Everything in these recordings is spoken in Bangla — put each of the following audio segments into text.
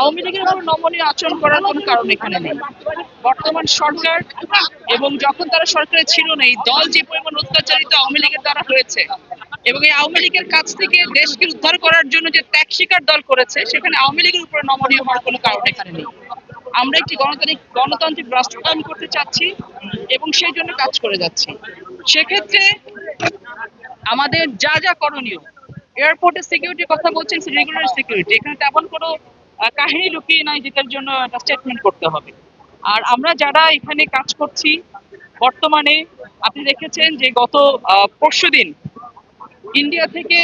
আওয়ামী লীগের উপর নমনীয় আচরণ করার কোনো কারণ এখানে নেই। বর্তমান সরকার এবং যখন তারা সরকারে ছিল না, এই দল যে পরিমাণ অত্যাচারিত আওয়ামী লীগের দ্বারা হয়েছে এবং এই আওয়ামী লীগের কাছ থেকে দেশকে উদ্ধার করার জন্য যে ত্যাগ স্বীকার দল করেছে, সেখানে আওয়ামী লীগের উপরে নমনীয় হওয়ার কোনো কারণ এখানে নেই। আমরা একটি গণতান্ত্রিক রাষ্ট্র গঠন করতে চাচ্ছি এবং সেই জন্য কাজ করে যাচ্ছি। সেক্ষেত্রে আমাদের যা যা করণীয়, এয়ারপোর্টের সিকিউরিটির কথা বলছেন, রেগুলার সিকিউরিটি, এখানে তেমন কোনো কাহিনী লুকিয়ে নাই যেটার জন্য একটা স্টেটমেন্ট করতে হবে। আর আমরা যারা এখানে কাজ করছি বর্তমানে, আপনি দেখেছেন যে গত পরশুদিন ইন্ডিয়া থেকে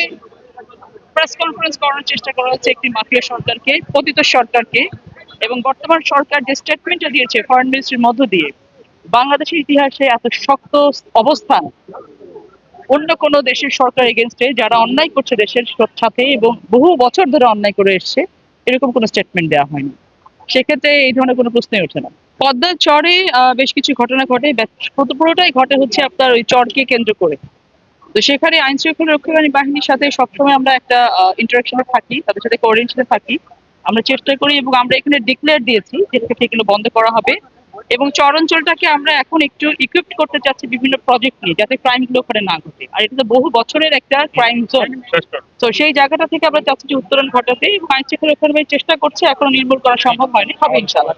প্রেস কনফারেন্স করানোর চেষ্টা করা হচ্ছে একটি মাফিয়া সরকারকে, পতিত সরকারকে, এবং বর্তমান সরকার যে স্টেটমেন্টটা দিয়েছে ফরেন মিনিস্ট্রির মধ্য দিয়ে, বাংলাদেশের ইতিহাসে এত শক্ত অবস্থান অন্য কোনো দেশের সরকার এগেনস্টে যারা অন্যায় করছে দেশের সাথে এবং বহু বছর ধরে অন্যায় করে এসছে, এরকম কোনো স্টেটমেন্ট দেওয়া হয়নি। সেক্ষেত্রে এই ধরনের কোনো প্রশ্নই ওঠে না। পদ্মার চরে বেশ কিছু ঘটনা ঘটে, পুরোটাই ঘটে হচ্ছে আপনার ওই চরকে কেন্দ্র করে। তো সেখানে আইন শৃঙ্খলা রক্ষাকারী বাহিনীর সাথে সবসময় আমরা একটা ইন্টারাকশনে থাকি, তাদের সাথে কোঅর্ডিনেশনে থাকি। আমরা চেষ্টা করি এবং আমরা এখানে ডিক্লেয়ার দিয়েছি যে এগুলো বন্ধ করা হবে, এবং চর অঞ্চলটাকে আমরা এখন একটু ইকুইপড করতে চাচ্ছি বিভিন্ন প্রজেক্ট নিয়ে, যাতে ক্রাইম গুলো ওখানে না ঘটে। আর এটা তো বহু বছরের একটা ক্রাইম জোন। তো সেই জায়গাটা থেকে আমরা চাচ্ছি যে উত্তরণ ঘটাতে, এবং আইন শৃঙ্খলা রক্ষাকারী চেষ্টা করছে, এখনো নির্মূল করা সম্ভব হয়নি, হবে ইনশাআল্লাহ।